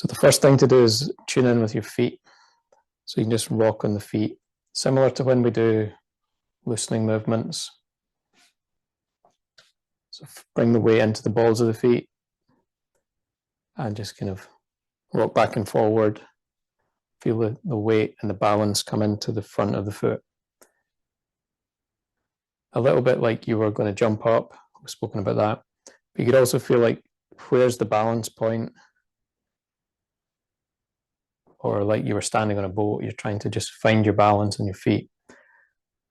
So the first thing to do is tune in with your feet. So you can just rock on the feet, similar to when we do loosening movements. So bring the weight into the balls of the feet and just kind of rock back and forward. Feel the weight and the balance come into the front of the foot. A little bit like you were going to jump up. We've spoken about that. But you could also feel like, where's the balance point? Or like you were standing on a boat, you're trying to just find your balance on your feet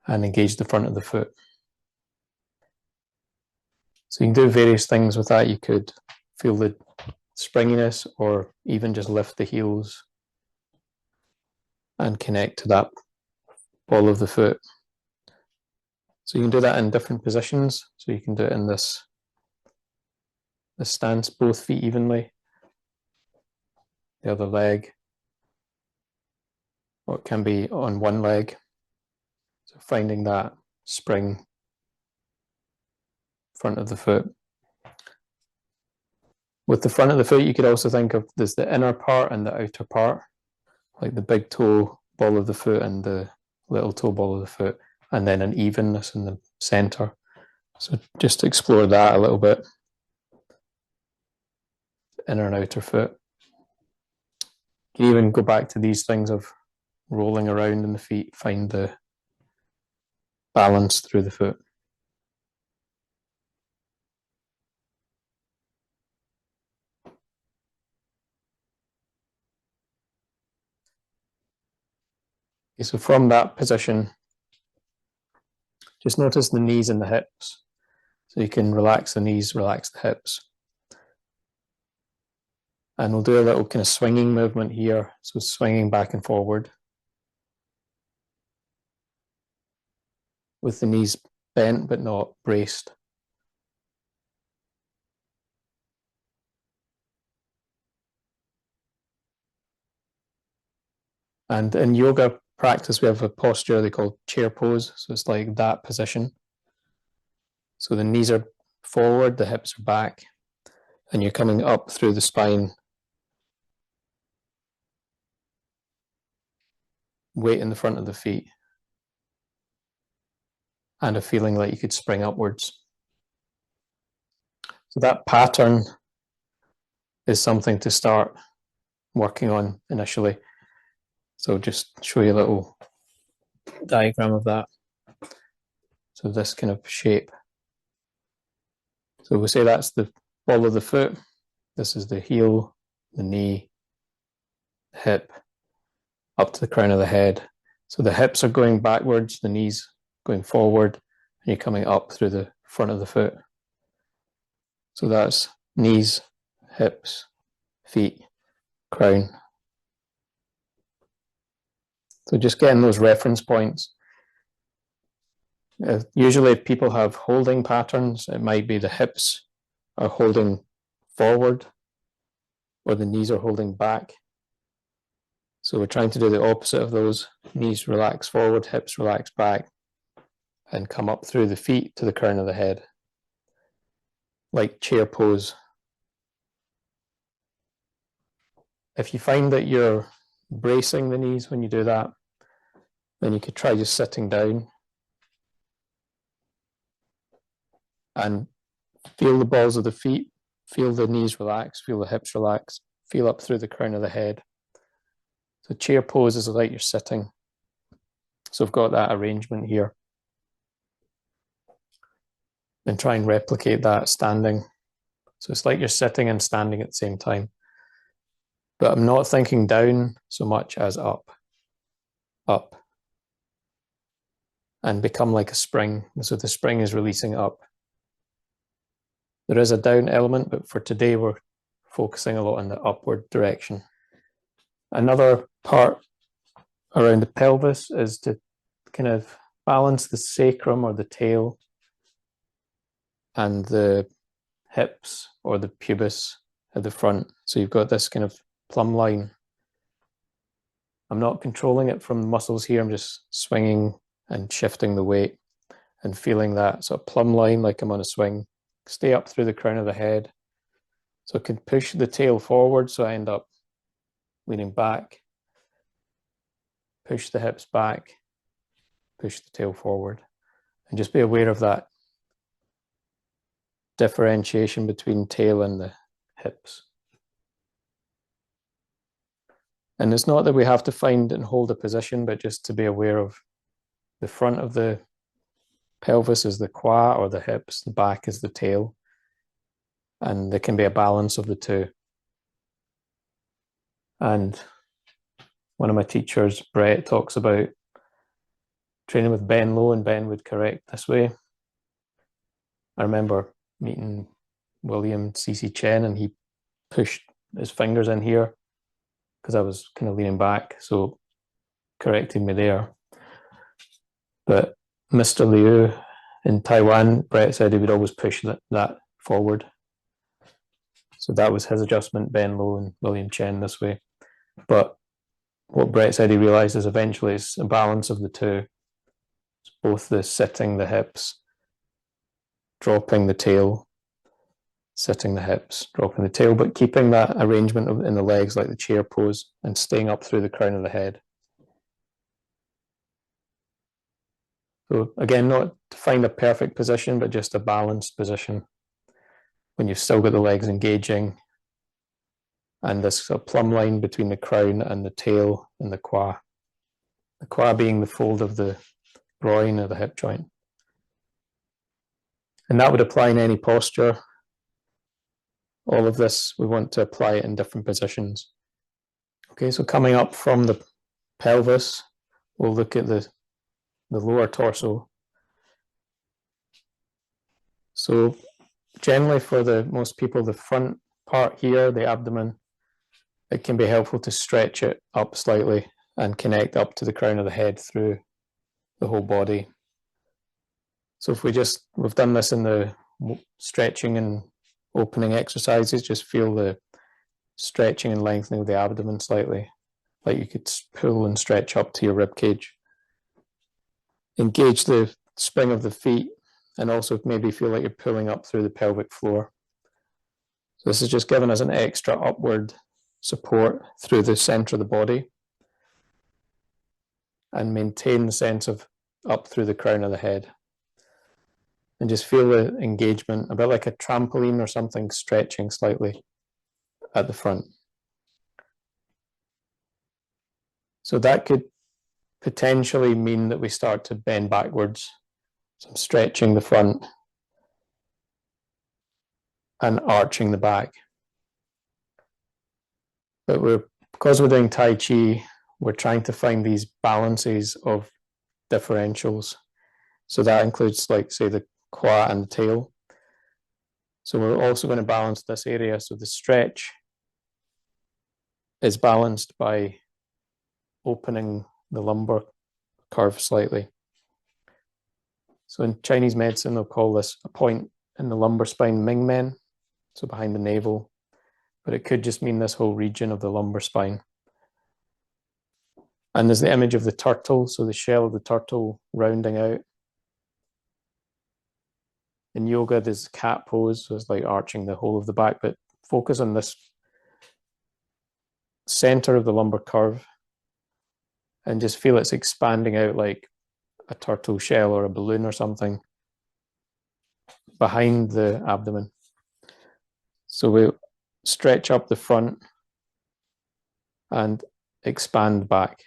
and engage the front of the foot. So you can do various things with that. You could feel the springiness or even just lift the heels and connect to that ball of the foot. So you can do that in different positions. So you can do it in this stance, both feet evenly, the other leg, or it can be on one leg. So finding that spring front of the foot. With the front of the foot, you could also think of there's the inner part and the outer part, like the big toe ball of the foot and the little toe ball of the foot, and then an evenness in the center. So just explore that a little bit. Inner and outer foot. You can even go back to these things of rolling around in the feet, find the balance through the foot. Okay, so from that position, just notice the knees and the hips. So you can relax the knees, relax the hips. And we'll do a little kind of swinging movement here. So swinging back and forward with the knees bent but not braced. And in yoga practice, we have a posture they call chair pose. So it's like that position. So the knees are forward, the hips are back, and you're coming up through the spine. Weight in the front of the feet. And a feeling like you could spring upwards. So that pattern is something to start working on initially. So just show you a little diagram of that. So this kind of shape. So we say that's the ball of the foot. This is the heel, the knee, the hip, up to the crown of the head. So the hips are going backwards, the knees going forward, and you're coming up through the front of the foot. So that's knees, hips, feet, crown. So just getting those reference points. Usually if people have holding patterns, it might be the hips are holding forward or the knees are holding back. So we're trying to do the opposite of those. Knees relax forward, hips relax back, and come up through the feet to the crown of the head, like chair pose. If you find that you're bracing the knees when you do that, then you could try just sitting down and feel the balls of the feet, feel the knees relax, feel the hips relax, feel up through the crown of the head. So chair pose is like you're sitting. So I've got that arrangement here. And try and replicate that standing. So it's like you're sitting and standing at the same time. But I'm not thinking down so much as up, up. And become like a spring. So the spring is releasing up. There is a down element, but for today we're focusing a lot on the upward direction. Another part around the pelvis is to kind of balance the sacrum or the tail and the hips or the pubis at the front. So you've got this kind of plumb line. I'm not controlling it from the muscles here. I'm just swinging and shifting the weight and feeling that sort of plumb line like I'm on a swing. Stay up through the crown of the head. So I can push the tail forward so I end up leaning back, push the hips back, push the tail forward, and just be aware of that differentiation between tail and the hips. And it's not that we have to find and hold a position, but just to be aware of the front of the pelvis is the quad or the hips, the back is the tail, and there can be a balance of the two. And one of my teachers, Brett, talks about training with bend low and bend would correct this way. I remember meeting William C.C. Chen, and he pushed his fingers in here because I was kind of leaning back, so correcting me there. But Mr. Liu in Taiwan, Brett said he would always push that forward. So that was his adjustment, bend low, and William Chen this way. But what Brett said he realized is eventually it's a balance of the two. It's both the sitting, the hips, dropping the tail, sitting the hips, dropping the tail, but keeping that arrangement in the legs like the chair pose and staying up through the crown of the head. So again, not to find a perfect position, but just a balanced position when you've still got the legs engaging and this plumb line between the crown and the tail and the quad. The quad being the fold of the groin or the hip joint. And that would apply in any posture. All of this, we want to apply it in different positions. Okay, so coming up from the pelvis, we'll look at the lower torso. So generally for most people, the front part here, the abdomen, it can be helpful to stretch it up slightly and connect up to the crown of the head through the whole body. So if we've done this in the stretching and opening exercises, just feel the stretching and lengthening of the abdomen slightly, like you could pull and stretch up to your rib cage. Engage the spring of the feet and also maybe feel like you're pulling up through the pelvic floor. So this is just giving us an extra upward support through the center of the body and maintain the sense of up through the crown of the head. And just feel the engagement, a bit like a trampoline or something stretching slightly at the front. So that could potentially mean that we start to bend backwards. So I'm stretching the front and arching the back. But because we're doing Tai Chi, we're trying to find these balances of differentials. So that includes, like, say, the quad and the tail. So we're also going to balance this area. So the stretch is balanced by opening the lumbar curve slightly. So in Chinese medicine, they'll call this a point in the lumbar spine, Ming Men, so behind the navel. But it could just mean this whole region of the lumbar spine. And there's the image of the turtle, so the shell of the turtle rounding out. In yoga, there's cat pose, so it's like arching the whole of the back, but focus on this center of the lumbar curve and just feel it's expanding out like a turtle shell or a balloon or something behind the abdomen. So we stretch up the front and expand back,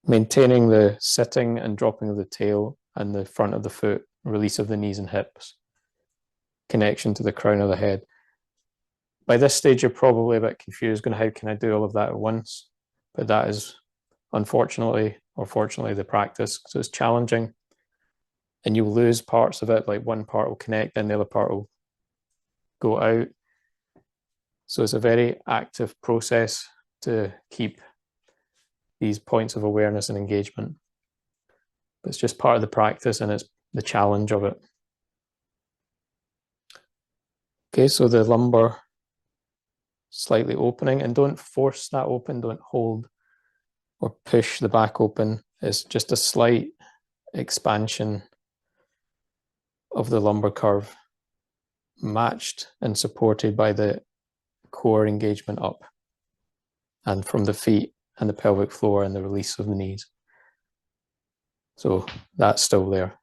maintaining the sitting and dropping of the tail and the front of the foot, release of the knees and hips, connection to the crown of the head. By this stage, you're probably a bit confused, going, how can I do all of that at once? But that is, unfortunately, or fortunately, the practice. So it's challenging, and you'll lose parts of it, like one part will connect and the other part will go out. So it's a very active process to keep these points of awareness and engagement. But it's just part of the practice, and it's the challenge of it. Okay, so the lumbar slightly opening, and don't force that open, don't hold or push the back open. It's just a slight expansion of the lumbar curve, matched and supported by the core engagement up, and from the feet and the pelvic floor and the release of the knees. So that's still there.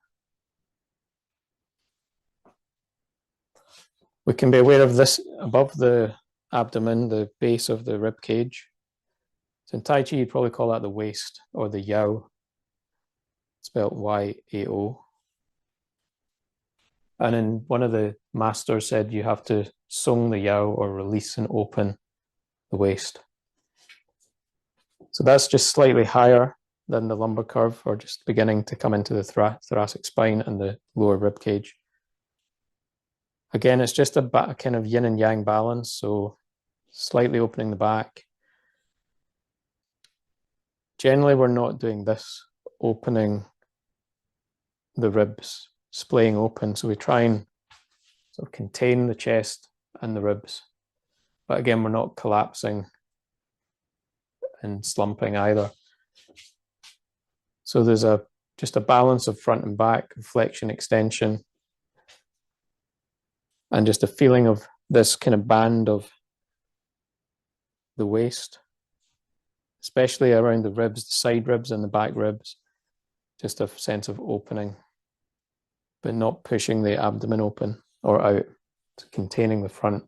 We can be aware of this above the abdomen, the base of the rib cage. So in Tai Chi, you'd probably call that the waist or the yao, spelled Y-A-O. And then one of the masters said you have to sung the yao or release and open the waist. So that's just slightly higher than the lumbar curve, or just beginning to come into the thoracic spine and the lower rib cage. Again, it's just a kind of yin and yang balance, so slightly opening the back. Generally, we're not doing this, opening the ribs, splaying open. So we try and sort of contain the chest and the ribs. But again, we're not collapsing and slumping either. So there's just a balance of front and back, flexion, extension, and just a feeling of this kind of band of the waist, especially around the ribs, the side ribs and the back ribs. Just a sense of opening, but not pushing the abdomen open or out, containing the front.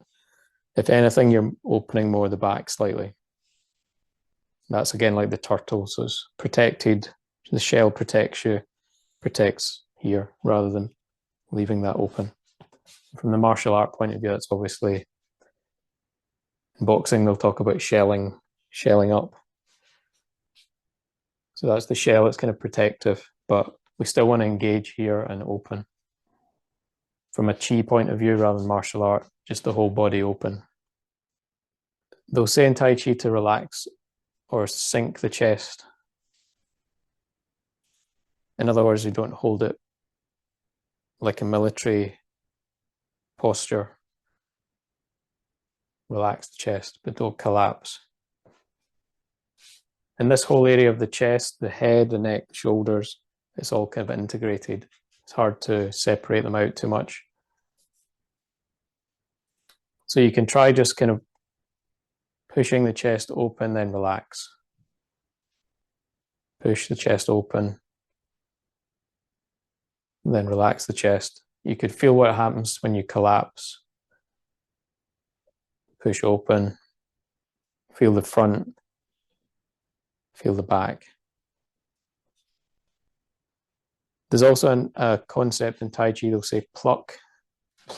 If anything, you're opening more the back slightly. That's again like the turtle, so it's protected. The shell protects you, protects here rather than leaving that open. From the martial art point of view, it's obviously, in boxing they'll talk about shelling up. So that's the shell, it's kind of protective, but we still want to engage here and open. From a chi point of view rather than martial art, just the whole body open. They'll say in Tai Chi to relax or sink the chest. In other words, you don't hold it like a military posture. Relax the chest, but don't collapse. And this whole area of the chest, the head, the neck, the shoulders, it's all kind of integrated. It's hard to separate them out too much. So you can try just kind of pushing the chest open, then relax. Push the chest open, then relax the chest. You could feel what happens when you collapse. Push open, feel the front, feel the back. There's also a concept in Tai Chi, they'll say pluck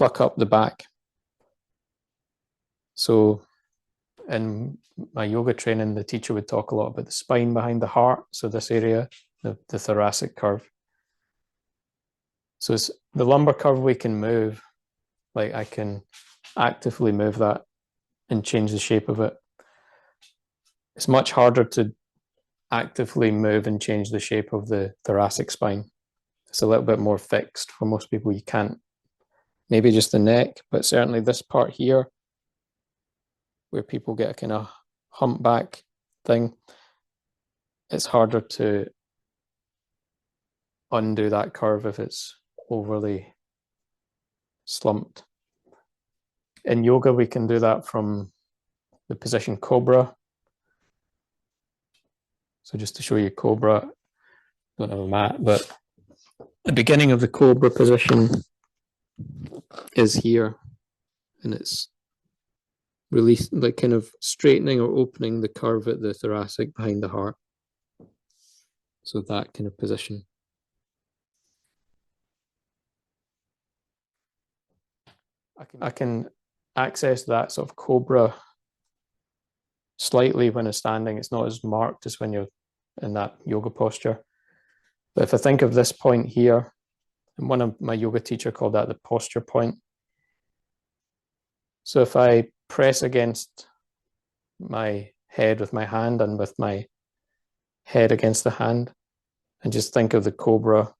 up the back. So in my yoga training, the teacher would talk a lot about the spine behind the heart. So this area, the thoracic curve. So it's the lumbar curve we can move. Like I can actively move that and change the shape of it. It's much harder to actively move and change the shape of the thoracic spine. It's a little bit more fixed for most people. You can't, maybe just the neck, but certainly this part here, where people get a kind of humpback thing, it's harder to undo that curve if it's overly slumped. In yoga, we can do that from the position cobra. So just to show you cobra, don't have a mat, but the beginning of the cobra position is here, and it's release, like kind of straightening or opening the curve at the thoracic behind the heart. So that kind of position. I can access that sort of cobra slightly when I'm standing. It's not as marked as when you're in that yoga posture. But if I think of this point here, and one of my yoga teacher called that the posture point. So if I press against my head with my hand and with my head against the hand, and just think of the cobra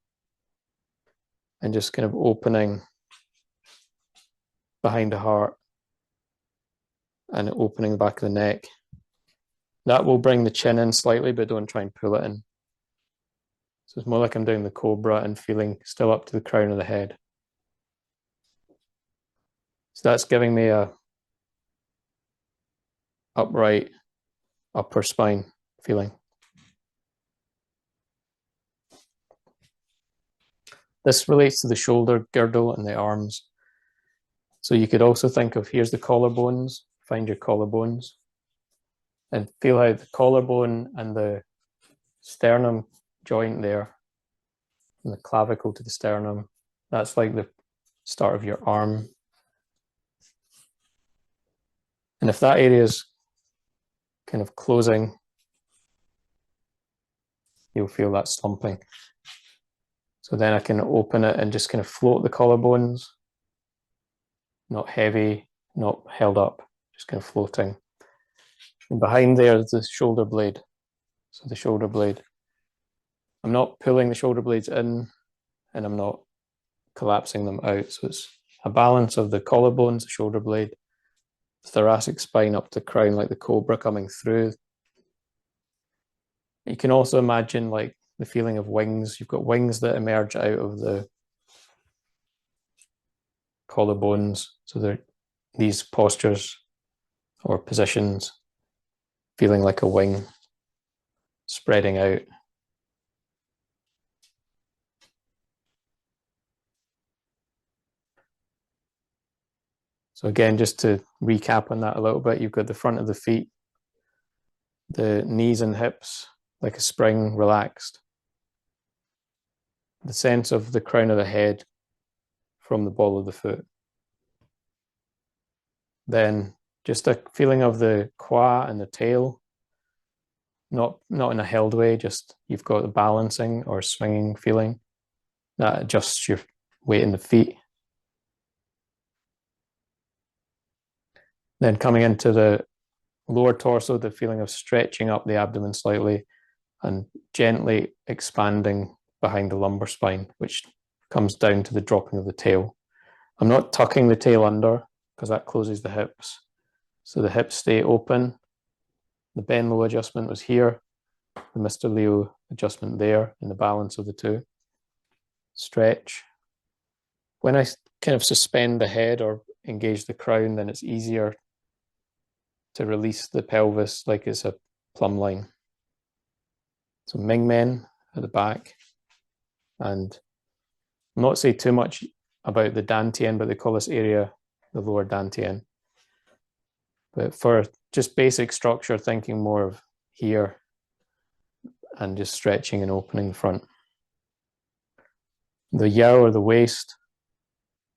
and just kind of opening behind the heart and opening the back of the neck. That will bring the chin in slightly, but don't try and pull it in. So it's more like I'm doing the cobra and feeling still up to the crown of the head. So that's giving me a upright upper spine feeling. This relates to the shoulder girdle and the arms. So you could also think of, here's the collarbones, find your collarbones, and feel how the collarbone and the sternum joint there, from the clavicle to the sternum, that's like the start of your arm. And if that area is kind of closing, you'll feel that slumping. So then I can open it and just kind of float the collarbones, not heavy, not held up, just kind of floating. And behind there is the shoulder blade. So the shoulder blade, I'm not pulling the shoulder blades in and I'm not collapsing them out. So it's a balance of the collarbones, the shoulder blade, the thoracic spine up to crown like the cobra coming through. You can also imagine like the feeling of wings. You've got wings that emerge out of the collarbones. So they're these postures or positions, feeling like a wing spreading out. So again, just to recap on that a little bit, you've got the front of the feet, the knees and hips like a spring relaxed, the sense of the crown of the head from the ball of the foot. Then just a feeling of the qua and the tail, not in a held way, just you've got the balancing or swinging feeling that adjusts your weight in the feet. Then coming into the lower torso, the feeling of stretching up the abdomen slightly and gently expanding behind the lumbar spine, which comes down to the dropping of the tail. I'm not tucking the tail under because that closes the hips. So the hips stay open. The Ben Low adjustment was here, the Mr. Leo adjustment there in the balance of the two. Stretch. When I kind of suspend the head or engage the crown, then it's easier to release the pelvis like it's a plumb line. So Ming Men at the back, and not say too much about the Dantian, but they call this area the lower Dantian. But for just basic structure, thinking more of here and just stretching and opening the front. The Yao or the waist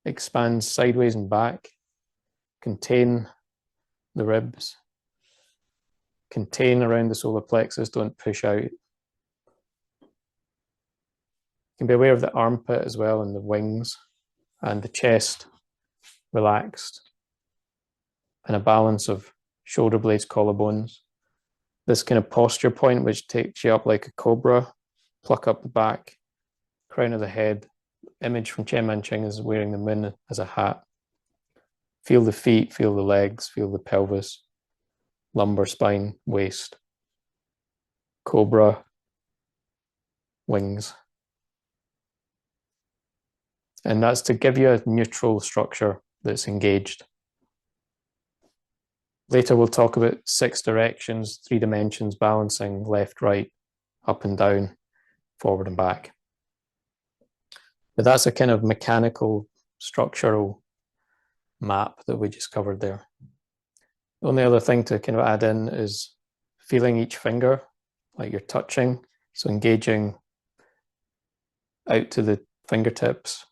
expands sideways and back, contain the ribs, contain around the solar plexus, don't push out. You can be aware of the armpit as well and the wings and the chest relaxed and a balance of shoulder blades, collarbones. This kind of posture point, which takes you up like a cobra, pluck up the back, crown of the head. Image from Chen Manqing is wearing the moon as a hat. Feel the feet, feel the legs, feel the pelvis, lumbar spine, waist, cobra, wings. And that's to give you a neutral structure that's engaged. Later we'll talk about 6 directions, 3 dimensions, balancing left, right, up and down, forward and back. But that's a kind of mechanical, structural map that we just covered there. The only other thing to kind of add in is feeling each finger, like you're touching. So engaging out to the fingertips.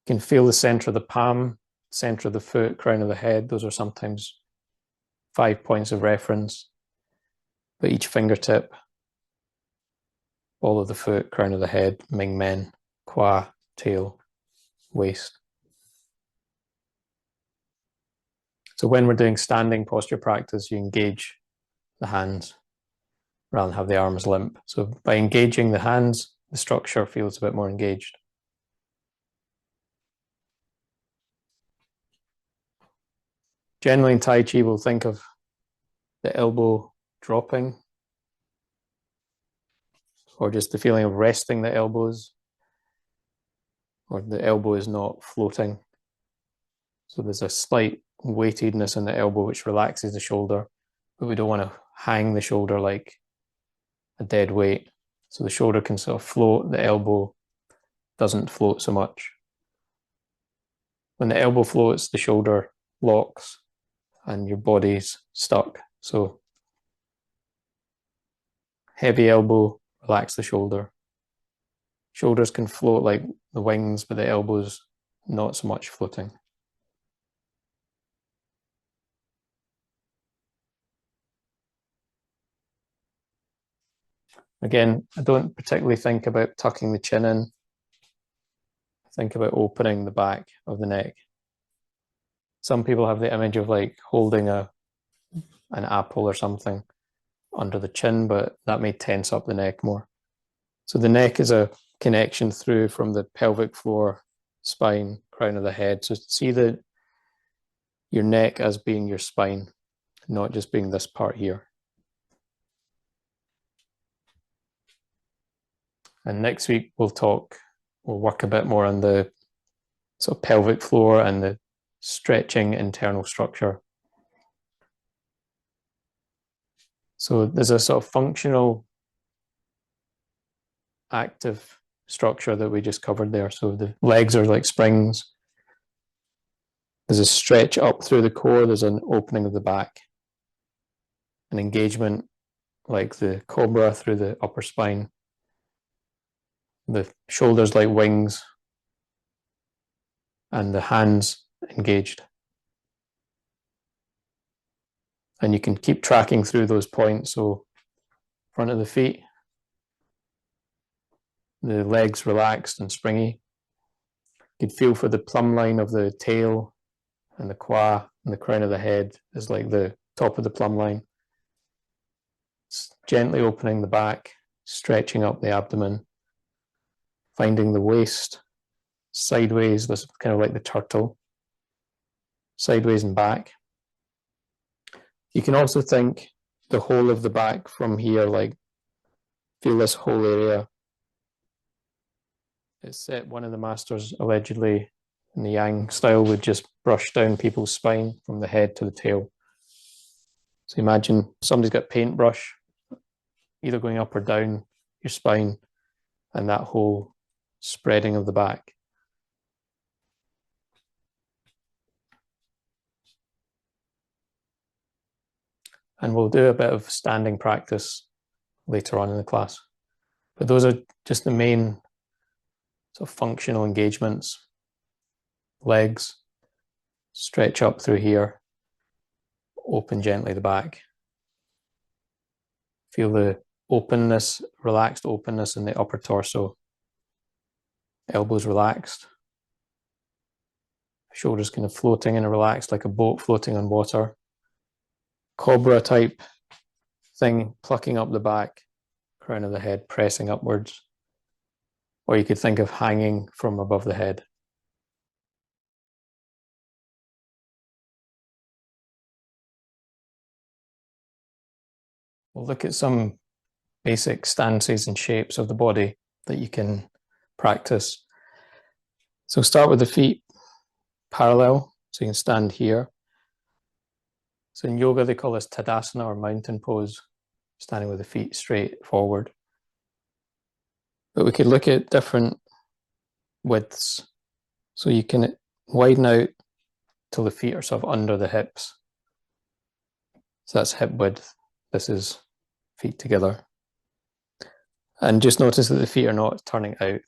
You can feel the center of the palm, center of the foot, crown of the head. Those are sometimes 5 points of reference. But each fingertip, ball of the foot, crown of the head, Ming Men, qua, tail, waist. So when we're doing standing posture practice, you engage the hands rather than have the arms limp. So by engaging the hands, the structure feels a bit more engaged. Generally in Tai Chi, we'll think of the elbow dropping or just the feeling of resting the elbows, or the elbow is not floating. So there's a slight weightedness in the elbow which relaxes the shoulder, but we don't want to hang the shoulder like a dead weight. So the shoulder can sort of float, the elbow doesn't float so much. When the elbow floats, the shoulder locks and your body's stuck. So heavy elbow, relax the shoulder. Shoulders can float like the wings, but the elbow's not so much floating. Again, I don't particularly think about tucking the chin in. I think about opening the back of the neck. Some people have the image of like holding an apple or something under the chin, but that may tense up the neck more. So the neck is a connection through from the pelvic floor, spine, crown of the head. So see your neck as being your spine, not just being this part here. And next week we'll work a bit more on the sort of pelvic floor and the stretching internal structure. So there's a sort of functional active structure that we just covered there. So the legs are like springs. There's a stretch up through the core. There's an opening of the back. An engagement like the cobra through the upper spine. The shoulders like wings. And the hands engaged. And you can keep tracking through those points. So front of the feet, the legs relaxed and springy. You can feel for the plumb line of the tail and the qua and the crown of the head is like the top of the plumb line. It's gently opening the back, stretching up the abdomen, finding the waist sideways. This is kind of like the turtle, sideways and back. You can also think the whole of the back from here, like feel this whole area. It's said one of the masters allegedly in the Yang style would just brush down people's spine from the head to the tail. So imagine somebody's got a paintbrush, either going up or down your spine, and that whole spreading of the back. And we'll do a bit of standing practice later on in the class. But those are just the main sort of functional engagements. Legs, stretch up through here, open gently the back. Feel the openness, relaxed openness in the upper torso. Elbows relaxed. Shoulders kind of floating and relaxed like a boat floating on water. Cobra type thing, plucking up the back, crown of the head, pressing upwards. Or you could think of hanging from above the head. We'll look at some basic stances and shapes of the body that you can practice. So start with the feet parallel, so you can stand here. So in yoga, they call this Tadasana or mountain pose, standing with the feet straight forward. But we could look at different widths. So you can widen out till the feet are sort of under the hips. So that's hip width. This is feet together. And just notice that the feet are not turning out,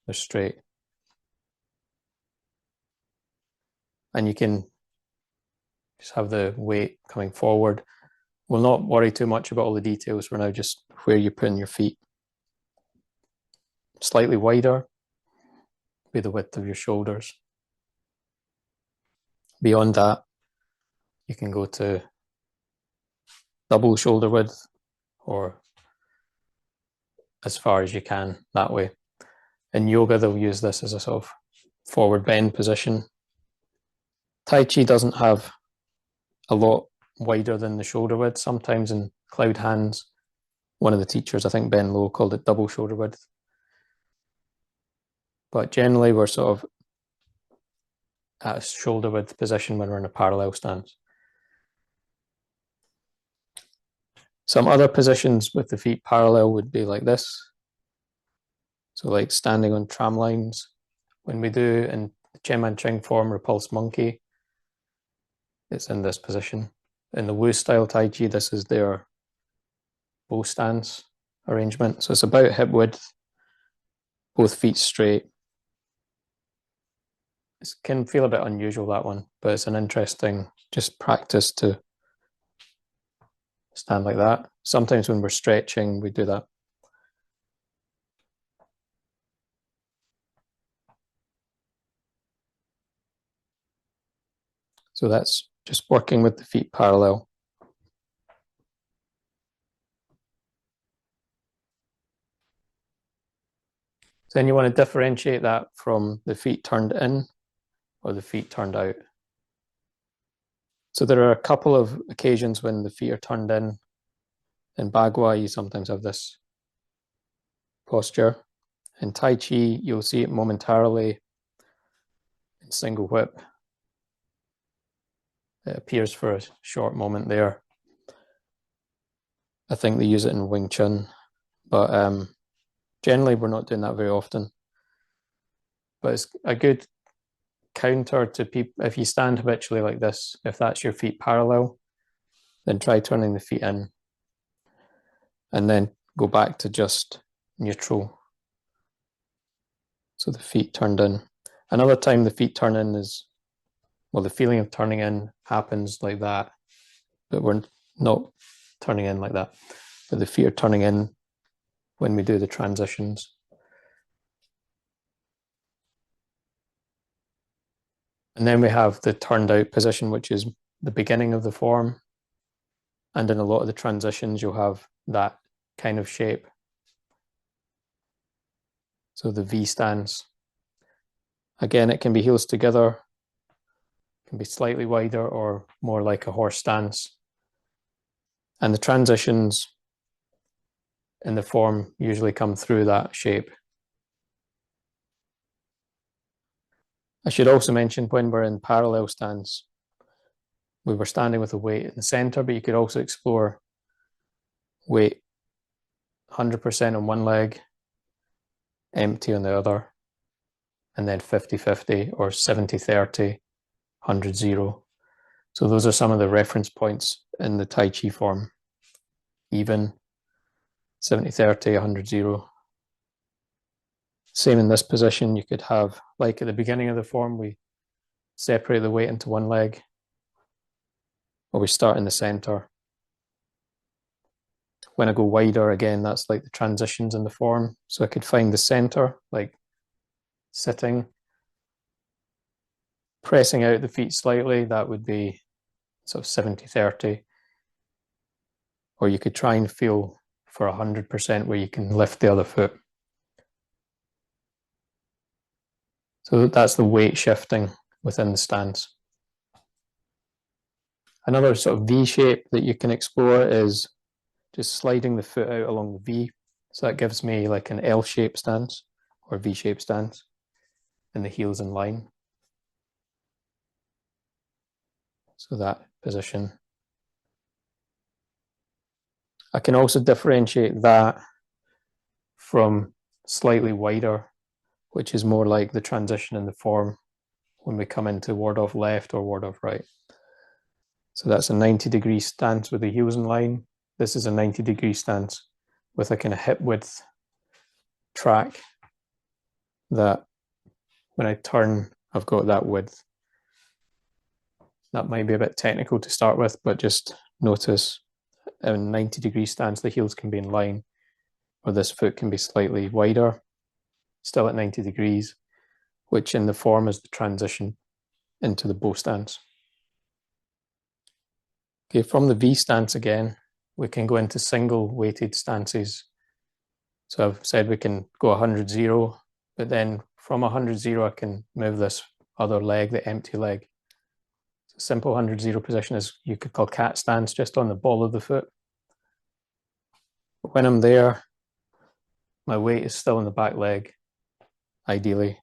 they're straight. And you can just have the weight coming forward. We'll not worry too much about all the details for now, just where you're putting your feet. Slightly wider, be the width of your shoulders. Beyond that, you can go to double shoulder width or as far as you can that way. In yoga, they'll use this as a sort of forward bend position. Tai Chi doesn't have a lot wider than the shoulder width. Sometimes in cloud hands, one of the teachers, I think Ben Lowe, called it double shoulder width. But generally we're sort of at a shoulder width position when we're in a parallel stance. Some other positions with the feet parallel would be like this. So like standing on tram lines. When we do in the Chen Man Ching form, repulsed monkey, it's in this position. In the Wu style Tai Chi, this is their bow stance arrangement. So it's about hip width, both feet straight. It can feel a bit unusual, that one, but it's an interesting just practice to stand like that. Sometimes when we're stretching, we do that. So that's just working with the feet parallel. Then you want to differentiate that from the feet turned in or the feet turned out. So there are a couple of occasions when the feet are turned in. In Bagua, you sometimes have this posture. In Tai Chi, you'll see it momentarily in single whip. It appears for a short moment there. I think they use it in Wing Chun, but generally we're not doing that very often. But it's a good counter to people. If you stand habitually like this, if that's your feet parallel, then try turning the feet in and then go back to just neutral. So the feet turned in. Another time the feet turn in is, well, the feeling of turning in happens like that, but we're not turning in like that. But the feet are turning in when we do the transitions. And then we have the turned out position, which is the beginning of the form. And in a lot of the transitions, you'll have that kind of shape. So the V stance. Again, it can be heels together, can be slightly wider or more like a horse stance. And the transitions in the form usually come through that shape. I should also mention when we're in parallel stance, we were standing with a weight in the center, but you could also explore weight 100% on one leg, empty on the other, and then 50-50 or 70-30, 100-0. So those are some of the reference points in the Tai Chi form. Even, 70-30, 100-0. Same in this position, you could have, like at the beginning of the form, we separate the weight into one leg, or we start in the center. When I go wider, again, that's like the transitions in the form. So I could find the center, like sitting, pressing out the feet slightly, that would be sort of 70-30. Or you could try and feel for 100% where you can lift the other foot. So that's the weight shifting within the stance. Another sort of V shape that you can explore is just sliding the foot out along the V. So that gives me like an L-shaped stance or V-shaped stance, and the heels in line. So that position. I can also differentiate that from slightly wider, which is more like the transition in the form when we come into ward off left or ward off right. So that's a 90-degree stance with the heels in line. This is a 90-degree stance with a kind of hip width track that when I turn, I've got that width. That might be a bit technical to start with, but just notice in a 90-degree stance, the heels can be in line, or this foot can be slightly wider, still at 90 degrees, which in the form is the transition into the bow stance. Okay, from the V stance again, we can go into single weighted stances. So I've said we can go 100-0, but then from 100-0, I can move this other leg, the empty leg. So simple 100-0 position is you could call cat stance, just on the ball of the foot. But when I'm there, my weight is still in the back leg, ideally.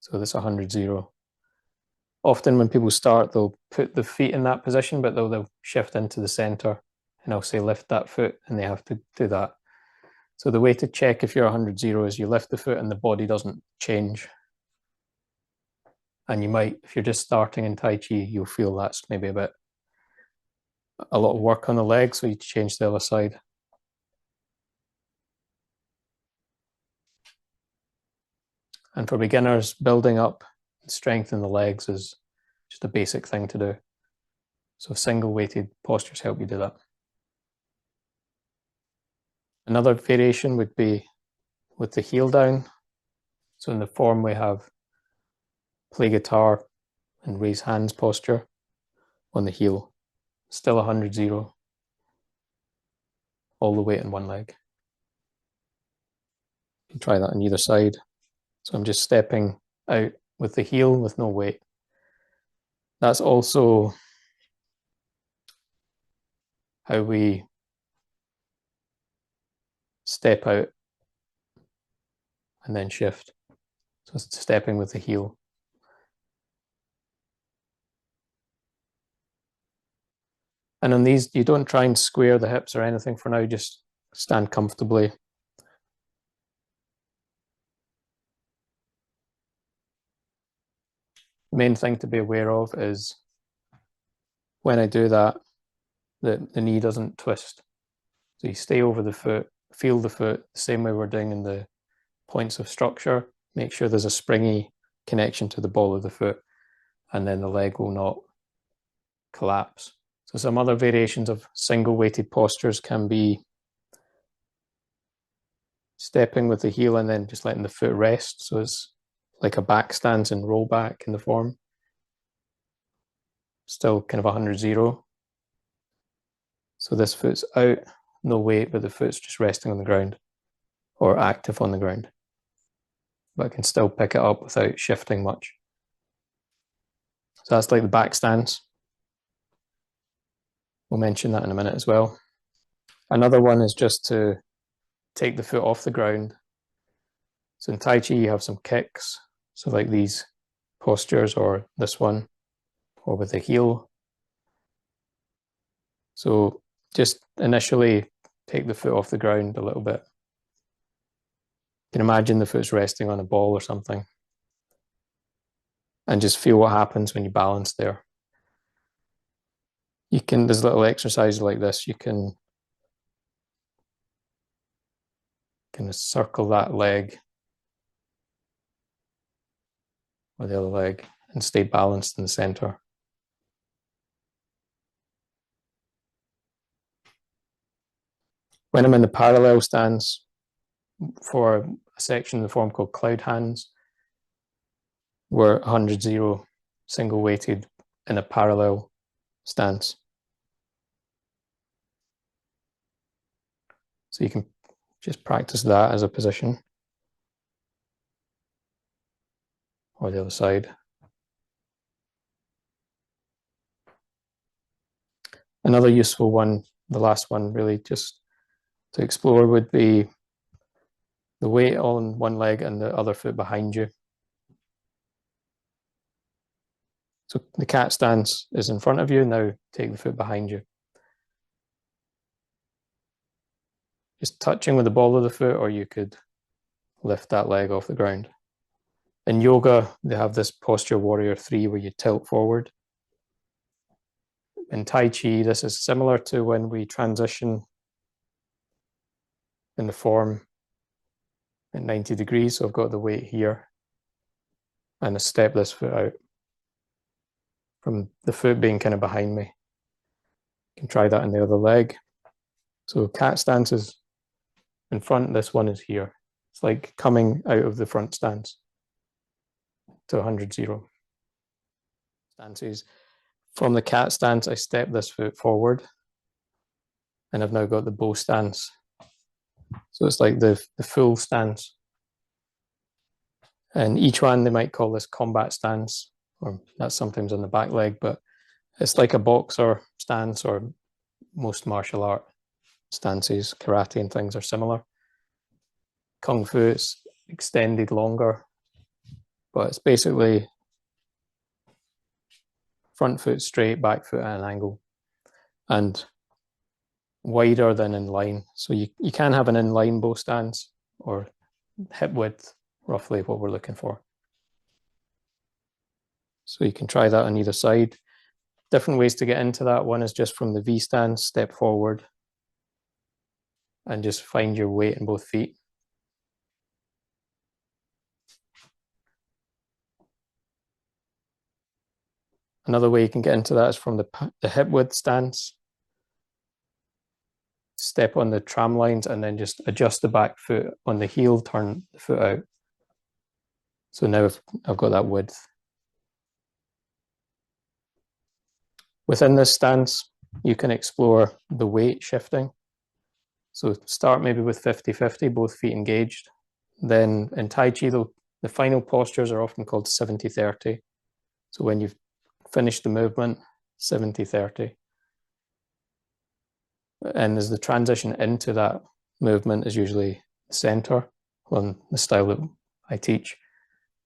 So that's 100-0. Often when people start, they'll put the feet in that position, but they'll shift into the center, and I'll say lift that foot, and they have to do that. So the way to check if you're 100-0 is you lift the foot and the body doesn't change. And you might, if you're just starting in Tai Chi, you'll feel that's maybe a lot of work on the leg, so you change the other side. And for beginners, building up strength in the legs is just a basic thing to do. So single weighted postures help you do that. Another variation would be with the heel down. So in the form we have play guitar and raise hands posture on the heel. Still 100-0. All the weight in one leg. You can try that on either side. So I'm just stepping out with the heel with no weight. That's also how we step out and then shift. So it's stepping with the heel. And on these, you don't try and square the hips or anything for now, just stand comfortably. The main thing to be aware of is when I do that, the knee doesn't twist. So you stay over the foot, feel the foot, the same way we're doing in the points of structure. Make sure there's a springy connection to the ball of the foot, and then the leg will not collapse. So some other variations of single weighted postures can be stepping with the heel and then just letting the foot rest. So it's like a back stance and roll back in the form. Still kind of 100-0. So this foot's out, no weight, but the foot's just resting on the ground or active on the ground. But I can still pick it up without shifting much. So that's like the back stance. We'll mention that in a minute as well. Another one is just to take the foot off the ground. So in Tai Chi, you have some kicks. So like these postures or this one, or with the heel. So just initially take the foot off the ground a little bit. You can imagine the foot's resting on a ball or something. And just feel what happens when you balance there. There's little exercises like this. You can kind of circle that leg or the other leg and stay balanced in the center. When I'm in the parallel stance for a section in the form called cloud hands, we're 100-0 single weighted in a parallel stance. So you can just practice that as a position. Or the other side. Another useful one, the last one really just to explore, would be the weight on one leg and the other foot behind you. So the cat stance is in front of you, now take the foot behind you. Just touching with the ball of the foot, or you could lift that leg off the ground. In yoga, they have this posture warrior 3 where you tilt forward. In Tai Chi, this is similar to when we transition in the form at 90 degrees. So I've got the weight here and I step this foot out from the foot being kind of behind me. You can try that on the other leg. So cat stance is in front, this one is here. It's like coming out of the front stance to 100-0. Stances. From the cat stance, I step this foot forward and I've now got the bow stance. So it's like the full stance. And each one, they might call this combat stance, or that's sometimes on the back leg, but it's like a boxer stance, or most martial art stances, karate and things are similar. Kung Fu, it's extended longer, but it's basically front foot straight, back foot at an angle, and wider than in line. So you can have an in-line bow stance or hip width, roughly what we're looking for. So you can try that on either side. Different ways to get into that. One is just from the V stance, step forward, and just find your weight in both feet. Another way you can get into that is from the hip width stance. Step on the tram lines and then just adjust the back foot on the heel, turn the foot out. So now I've got that width. Within this stance, you can explore the weight shifting. So start maybe with 50-50, both feet engaged. Then in Tai Chi, the final postures are often called 70-30. So when you've finished the movement, 70-30. And as the transition into that movement is usually the center. On the style that I teach,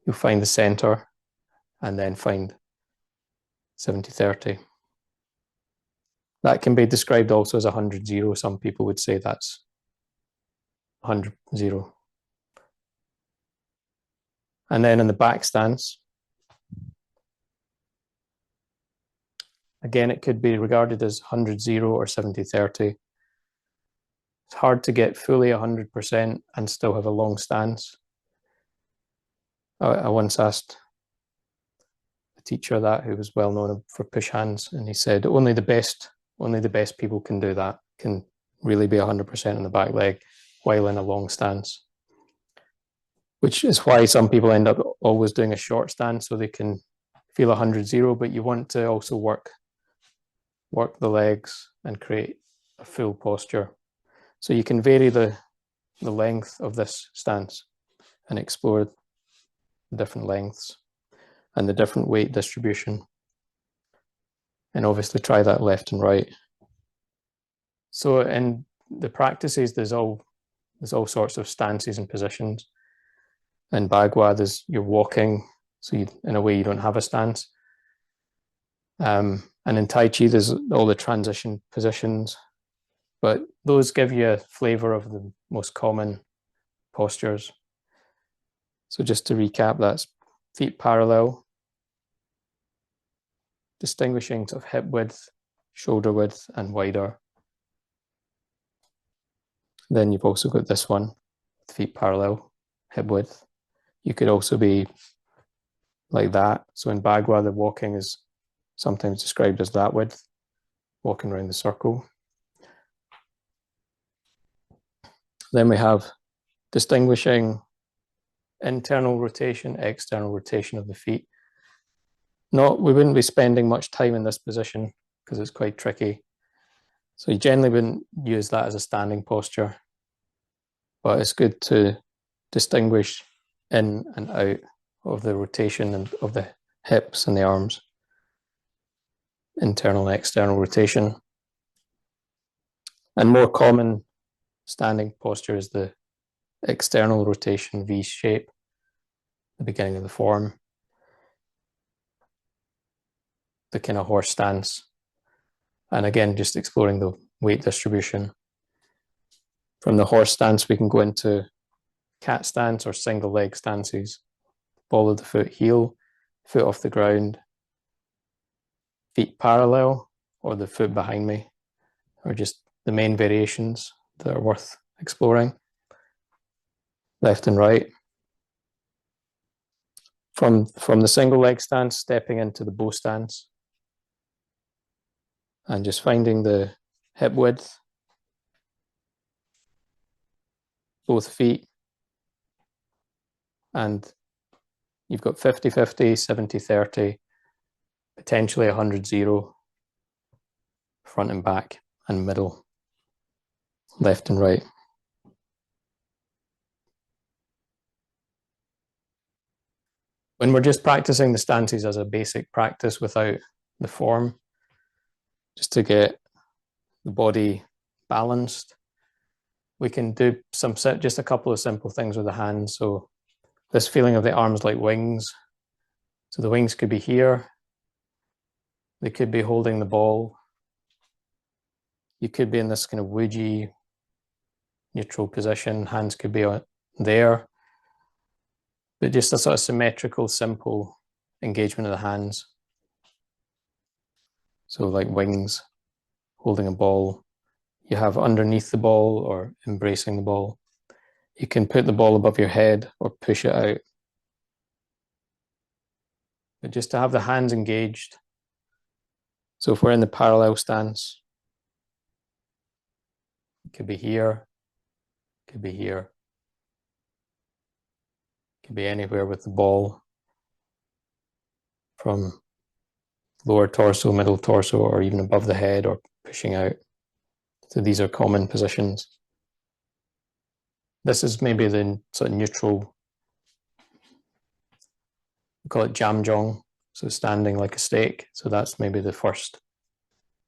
you'll find the center and then find 70-30. That can be described also as 100-0. Some people would say that's 100-0. And then in the back stance, again, it could be regarded as 100-0 or 70-30. It's hard to get fully 100% and still have a long stance. I once asked a teacher that, who was well known for push hands, and he said only the best people can do that, can really be 100% on the back leg while in a long stance, which is why some people end up always doing a short stance so they can feel 100-0, but you want to also work the legs and create a full posture. So you can vary the length of this stance and explore the different lengths and the different weight distribution. And obviously try that left and right. So in the practices, there's all sorts of stances and positions. In Bagua, you're walking, so in a way you don't have a stance. And in Tai Chi, there's all the transition positions, but those give you a flavor of the most common postures. So just to recap, that's feet parallel, distinguishing of hip width, shoulder width, and wider. Then you've also got this one, feet parallel, hip width. You could also be like that. So in Bagua, the walking is sometimes described as that width, walking around the circle. Then we have distinguishing internal rotation, external rotation of the feet. We wouldn't be spending much time in this position because it's quite tricky. So you generally wouldn't use that as a standing posture, but it's good to distinguish in and out of the rotation and of the hips and the arms. Internal and external rotation. And more common standing posture is the external rotation V shape, the beginning of the form, the kind of horse stance. And again, just exploring the weight distribution. From the horse stance, we can go into cat stance or single leg stances. Ball of the foot, heel, foot off the ground, feet parallel, or the foot behind me, are just the main variations that are worth exploring. Left and right. From the single leg stance, stepping into the bow stance, and just finding the hip width, both feet, and you've got 50-50, 70-30, potentially 100-0, front and back, and middle, left and right. When we're just practicing the stances as a basic practice without the form, just to get the body balanced, we can do just a couple of simple things with the hands. So this feeling of the arms like wings. So the wings could be here, They could be holding the ball. You could be in this kind of woody, neutral position. Hands could be there. But just a sort of symmetrical, simple engagement of the hands. So like wings, holding a ball. You have underneath the ball or embracing the ball. You can put the ball above your head or push it out. But just to have the hands engaged. So if we're in the parallel stance, it could be here, it could be here, it could be anywhere with the ball, from lower torso, middle torso, or even above the head or pushing out. So these are common positions. This is maybe the sort of neutral, we call it jamjong, so standing like a stake. So that's maybe the first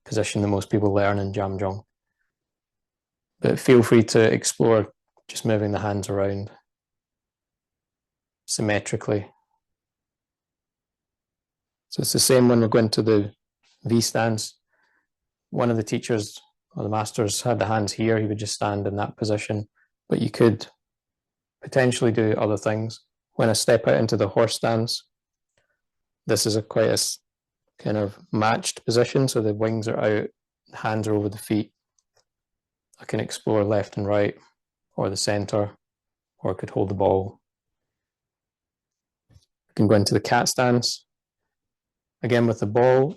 position that most people learn in jamjong. But feel free to explore just moving the hands around symmetrically. So it's the same when we go into the V stance. One of the teachers or the masters had the hands here. He would just stand in that position. But you could potentially do other things. When I step out into the horse stance, this is quite a kind of matched position. So the wings are out, the hands are over the feet. I can explore left and right, or the center, or I could hold the ball. I can go into the cat stance. Again, with the ball,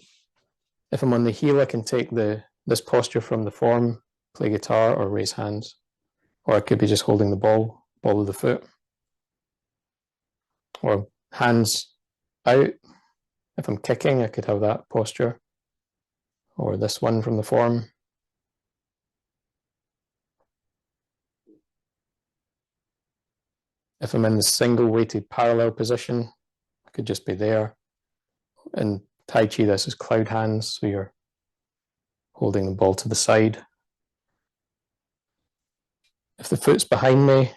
if I'm on the heel, I can take this posture from the form, play guitar or raise hands. Or I could be just holding the ball of the foot. Or hands out. If I'm kicking, I could have that posture. Or this one from the form. If I'm in the single weighted parallel position, I could just be there. In Tai Chi, this is cloud hands, so you're holding the ball to the side. If the foot's behind me,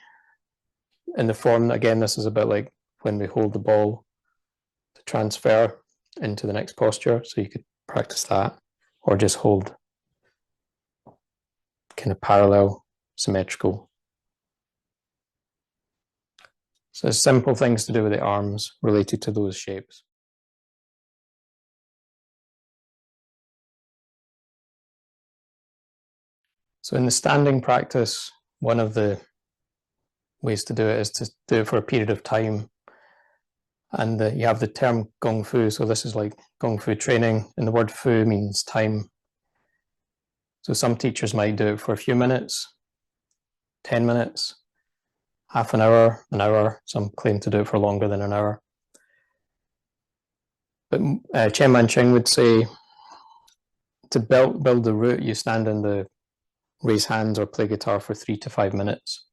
in the form, again, this is a bit like when we hold the ball to transfer into the next posture, so you could practice that, or just hold kind of parallel, symmetrical. So there's simple things to do with the arms related to those shapes. So in the standing practice, one of the ways to do it is to do it for a period of time. And you have the term Gong Fu. So this is like Gong Fu training. And the word Fu means time. So some teachers might do it for a few minutes, 10 minutes, half an hour, an hour. Some claim to do it for longer than an hour. But Chen Manching would say to build the root, you stand in the raise hands or play guitar for 3 to 5 minutes.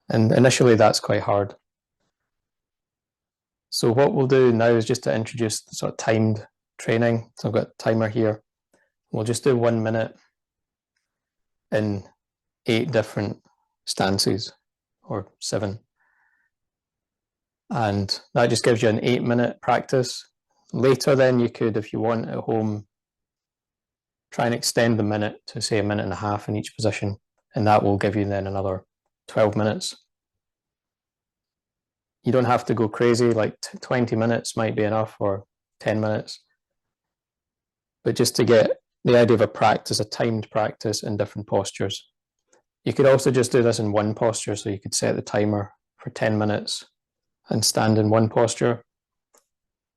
And initially that's quite hard. So what we'll do now is just to introduce sort of timed training. So I've got a timer here. We'll just do 1 minute in 8 different stances, or 7. And that just gives you an 8-minute practice. Later then you could, if you want at home, try and extend the minute to say 1.5 minutes in each position. And that will give you then another 12 minutes. You don't have to go crazy, like 20 minutes might be enough, or 10 minutes. But just to get the idea of a practice, a timed practice in different postures. You could also just do this in one posture, so you could set the timer for 10 minutes and stand in one posture.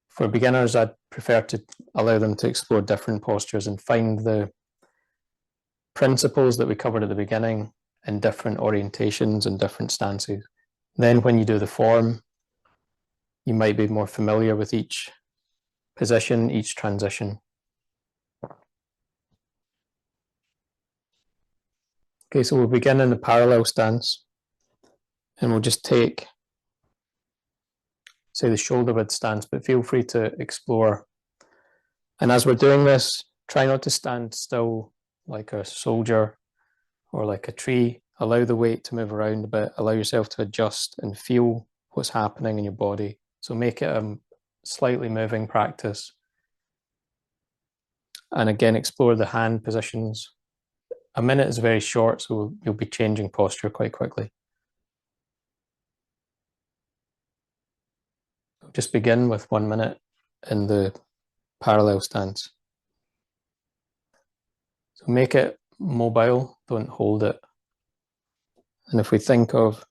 For beginners, I'd prefer to allow them to explore different postures and find the principles that we covered at the beginning in different orientations and different stances. Then when you do the form, you might be more familiar with each position, each transition. Okay, so we'll begin in the parallel stance, and we'll just take, say, the shoulder width stance, but feel free to explore. And as we're doing this, try not to stand still like a soldier or like a tree. Allow the weight to move around a bit. Allow yourself to adjust and feel what's happening in your body. So make it a slightly moving practice. And again, explore the hand positions. A minute is very short, so you'll be changing posture quite quickly. Just begin with 1 minute in the parallel stance. So make it mobile, don't hold it. And if we think of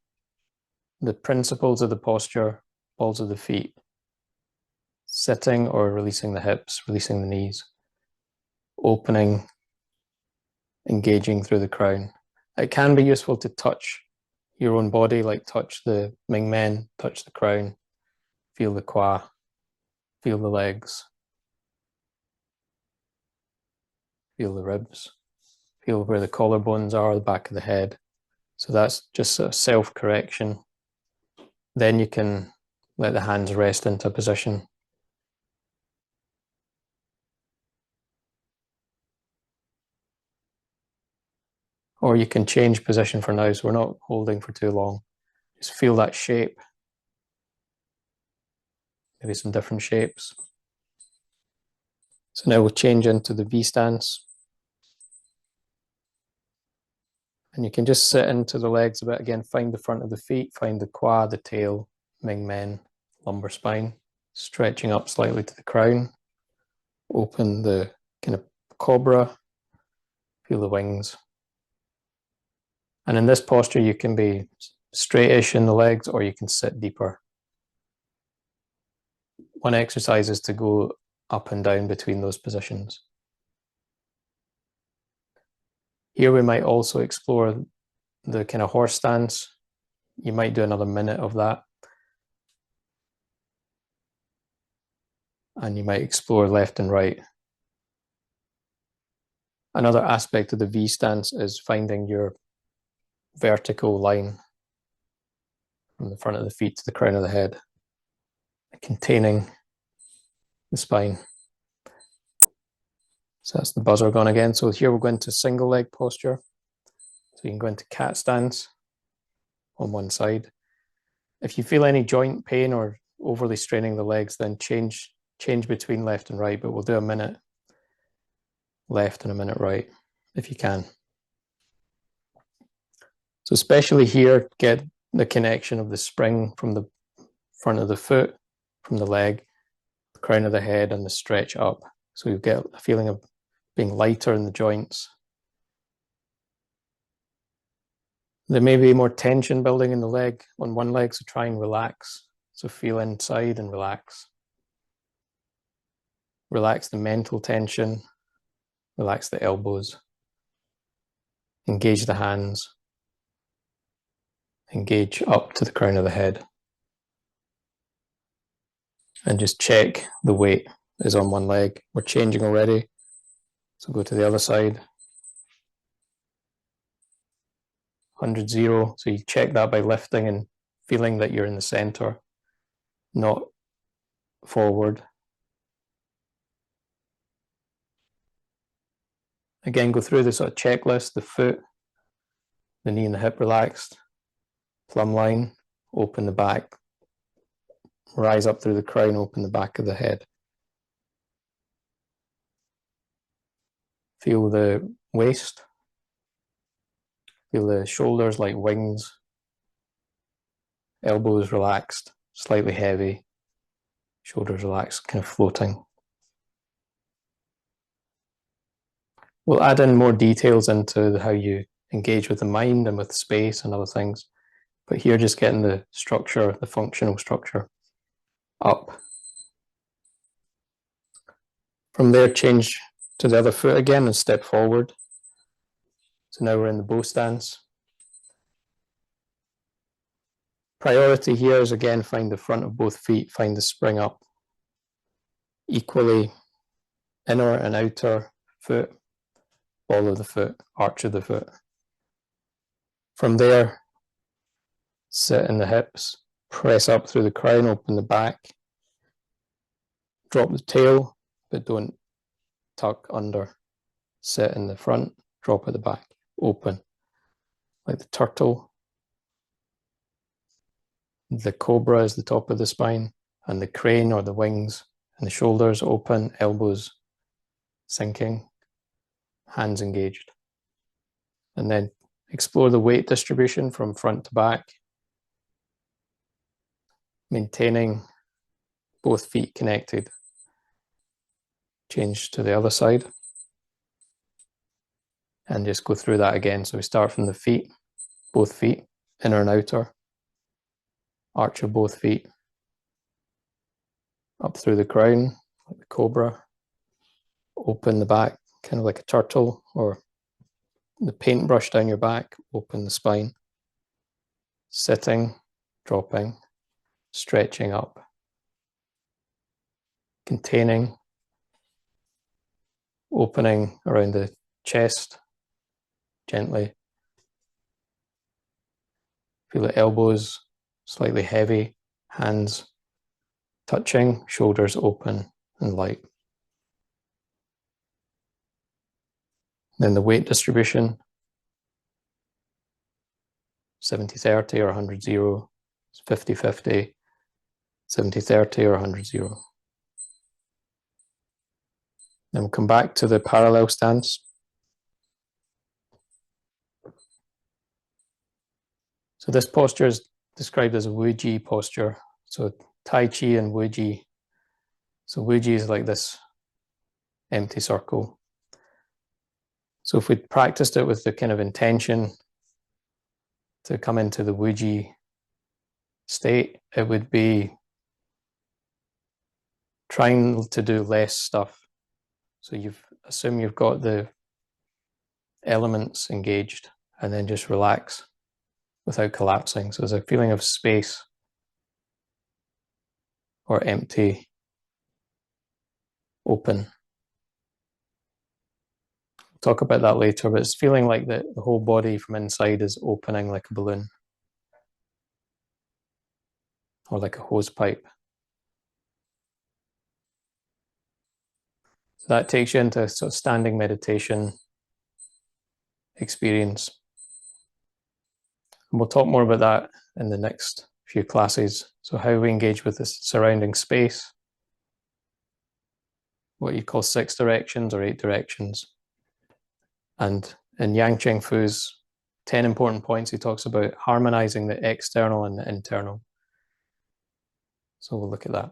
the principles of the posture, balls of the feet, sitting or releasing the hips, releasing the knees, opening, engaging through the crown. It can be useful to touch your own body, like touch the Ming Men, touch the crown, feel the qua, feel the legs, feel the ribs, feel where the collarbones are, the back of the head. So that's just a self-correction. Then you can let the hands rest into position. Or you can change position for now, so we're not holding for too long. Just feel that shape. Maybe some different shapes. So now we'll change into the V stance. And you can just sit into the legs a bit again, find the front of the feet, find the qua, the tail, Ming Men, lumbar spine, stretching up slightly to the crown. Open the kind of cobra, feel the wings. And in this posture, you can be straightish in the legs or you can sit deeper. One exercise is to go up and down between those positions. Here we might also explore the kind of horse stance. You might do another minute of that. And you might explore left and right. Another aspect of the V stance is finding your vertical line from the front of the feet to the crown of the head, containing the spine. So that's the buzzer gone again. So here we're going to single leg posture. So you can go into cat stance on one side. If you feel any joint pain or overly straining the legs, then change between left and right, but we'll do a minute left and a minute right if you can. So especially here, get the connection of the spring from the front of the foot, from the leg, the crown of the head, and the stretch up. So you get a feeling of being lighter in the joints. There may be more tension building in the leg, on one leg, so try and relax. So feel inside and relax. Relax the mental tension, relax the elbows, engage the hands, engage up to the crown of the head. And just check the weight is on one leg. We're changing already, so go to the other side. 100, 0, so you check that by lifting and feeling that you're in the center, not forward. Again, go through the sort of checklist, the foot, the knee and the hip relaxed, plumb line, open the back, rise up through the crown, open the back of the head. Feel the waist, feel the shoulders like wings, elbows relaxed, slightly heavy, shoulders relaxed, kind of floating. We'll add in more details into how you engage with the mind and with space and other things. But here, just getting the structure, the functional structure up. From there, change to the other foot again and step forward. So now we're in the bow stance. Priority here is again, find the front of both feet, find the spring up. Equally, inner and outer foot, ball of the foot, arch of the foot. From there, sit in the hips, press up through the crown, open the back, drop the tail, but don't tuck under. Sit in the front, drop at the back, open. Like the turtle. The cobra is the top of the spine, and the crane or the wings and the shoulders open, elbows sinking, hands engaged. And then explore the weight distribution from front to back, maintaining both feet connected. Change to the other side and just go through that again. So we start from the feet, both feet, inner and outer, arch of both feet, up through the crown, like the cobra, open the back, kind of like a turtle, or the paintbrush down your back, open the spine, sitting, dropping, stretching up, containing, opening around the chest, gently. Feel the elbows slightly heavy, hands touching, shoulders open and light. Then the weight distribution, 70-30 or 100-0, 50-50, 70-30 or 100-0. Then we'll come back to the parallel stance. So this posture is described as a Wuji posture. So Tai Chi and Wuji. So Wuji is like this empty circle. So if we practiced it with the kind of intention to come into the Wuji state, it would be trying to do less stuff. So assume you've got the elements engaged and then just relax without collapsing. So there's a feeling of space or empty, open. We'll talk about that later, but it's feeling like the whole body from inside is opening like a balloon or like a hose pipe. So that takes you into a sort of standing meditation experience. And we'll talk more about that in the next few classes. So how we engage with the surrounding space, what you call 6 directions or 8 directions. And in Yang Cheng Fu's 10 important points, he talks about harmonizing the external and the internal. So we'll look at that.